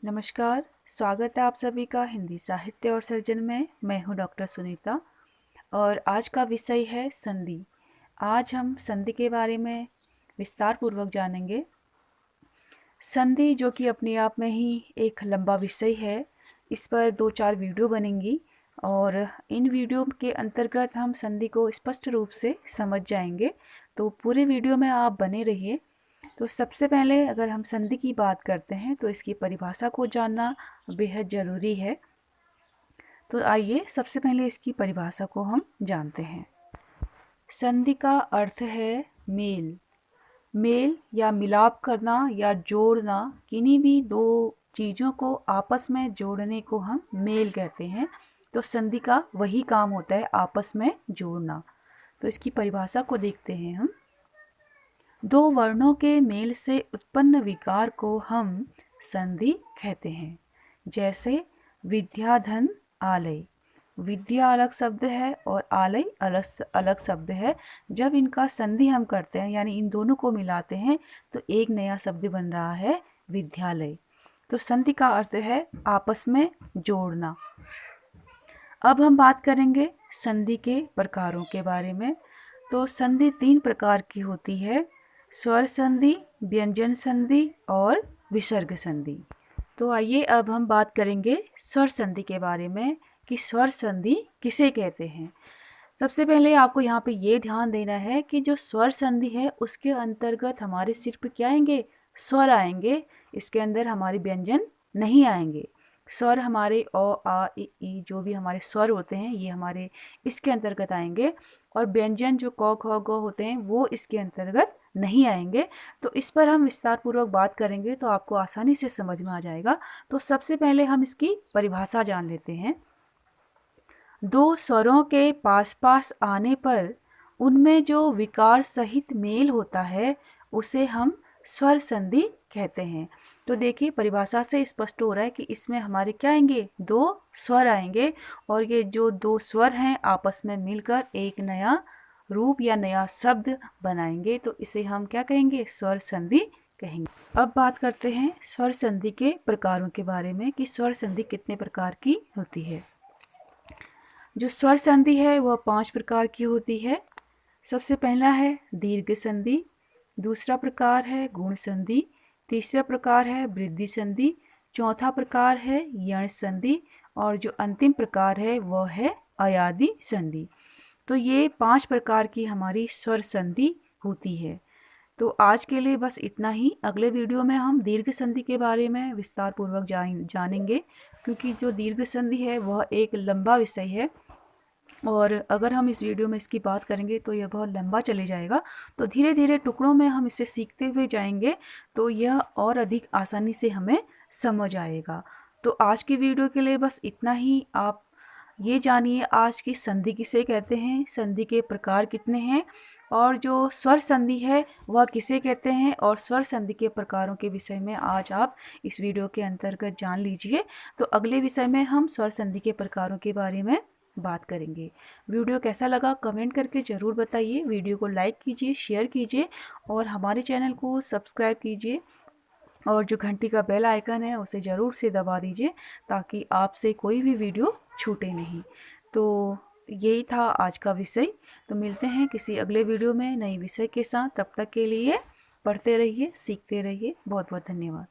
नमस्कार, स्वागत है आप सभी का हिंदी साहित्य और सर्जन में। मैं हूं डॉक्टर सुनीता और आज का विषय है संधि। आज हम संधि के बारे में विस्तार पूर्वक जानेंगे। संधि जो कि अपने आप में ही एक लंबा विषय है, इस पर 2-4 वीडियो बनेंगी और इन वीडियो के अंतर्गत हम संधि को स्पष्ट रूप से समझ जाएंगे। तो पूरे वीडियो में आप बने रहिए। तो सबसे पहले अगर हम संधि की बात करते हैं तो इसकी परिभाषा को जानना बेहद ज़रूरी है। तो आइए सबसे पहले इसकी परिभाषा को हम जानते हैं। संधि का अर्थ है मेल। मेल या मिलाप करना या जोड़ना, किन्हीं भी दो चीज़ों को आपस में जोड़ने को हम मेल कहते हैं। तो संधि का वही काम होता है, आपस में जोड़ना। तो इसकी परिभाषा को देखते हैं हम। दो वर्णों के मेल से उत्पन्न विकार को हम संधि कहते हैं। जैसे विद्याधन आलय। विद्या अलग शब्द है और आलय अलग शब्द है। जब इनका संधि हम करते हैं यानी इन दोनों को मिलाते हैं तो एक नया शब्द बन रहा है विद्यालय। तो संधि का अर्थ है आपस में जोड़ना। अब हम बात करेंगे संधि के प्रकारों के बारे में। तो संधि 3 प्रकार की होती है: स्वर संधि, व्यंजन संधि और विसर्ग संधि। तो आइए अब हम बात करेंगे स्वर संधि के बारे में कि स्वर संधि किसे कहते हैं। सबसे पहले आपको यहाँ पे ये ध्यान देना है कि जो स्वर संधि है उसके अंतर्गत हमारे सिर्फ क्या आएंगे, स्वर आएंगे। इसके अंदर हमारे व्यंजन नहीं आएंगे। स्वर हमारे अ, आ, इ, ई जो भी हमारे स्वर होते हैं ये हमारे इसके अंतर्गत आएंगे और व्यंजन जो क, ख, ग होते हैं वो इसके अंतर्गत नहीं आएंगे। तो इस पर हम विस्तार पूर्वक बात करेंगे तो आपको आसानी से समझ में आ जाएगा। तो सबसे पहले हम इसकी परिभाषा जान लेते हैं। दो स्वरों के पास पास आने पर उनमें जो विकार सहित मेल होता है उसे हम स्वर संधि कहते हैं। तो देखिए परिभाषा से स्पष्ट हो रहा है कि इसमें हमारे क्या आएंगे, 2 स्वर आएंगे और ये जो 2 स्वर हैं आपस में मिलकर एक नया रूप या नया शब्द बनाएंगे। तो इसे हम क्या कहेंगे, स्वर संधि कहेंगे। अब बात करते हैं स्वर संधि के प्रकारों के बारे में कि स्वर संधि कितने प्रकार की होती है। जो स्वर संधि है वह 5 प्रकार की होती है। सबसे पहला है दीर्घ संधि, दूसरा प्रकार है गुण संधि, तीसरा प्रकार है वृद्धि संधि, चौथा प्रकार है यण संधि और जो अंतिम प्रकार है वह है अयादि संधि। तो ये 5 प्रकार की हमारी स्वर संधि होती है। तो आज के लिए बस इतना ही। अगले वीडियो में हम दीर्घ संधि के बारे में विस्तार पूर्वक जानेंगे, क्योंकि जो दीर्घ संधि है वह एक लंबा विषय है और अगर हम इस वीडियो में इसकी बात करेंगे तो यह बहुत लंबा चले जाएगा। तो धीरे धीरे टुकड़ों में हम इसे सीखते हुए जाएंगे तो यह और अधिक आसानी से हमें समझ आएगा। तो आज की वीडियो के लिए बस इतना ही। आप ये जानिए आज की संधि किसे कहते हैं, संधि के प्रकार कितने हैं और जो स्वर संधि है वह किसे कहते हैं और स्वर संधि के प्रकारों के विषय में आज आप इस वीडियो के अंतर्गत जान लीजिए। तो अगले विषय में हम स्वर संधि के प्रकारों के बारे में बात करेंगे। वीडियो कैसा लगा कमेंट करके ज़रूर बताइए। वीडियो को लाइक कीजिए, शेयर कीजिए और हमारे चैनल को सब्सक्राइब कीजिए और जो घंटी का बेल आइकन है उसे ज़रूर से दबा दीजिए ताकि आपसे कोई भी वीडियो छूटे नहीं। तो यही था आज का विषय। तो मिलते हैं किसी अगले वीडियो में नए विषय के साथ। तब तक के लिए पढ़ते रहिए, सीखते रहिए। बहुत बहुत धन्यवाद।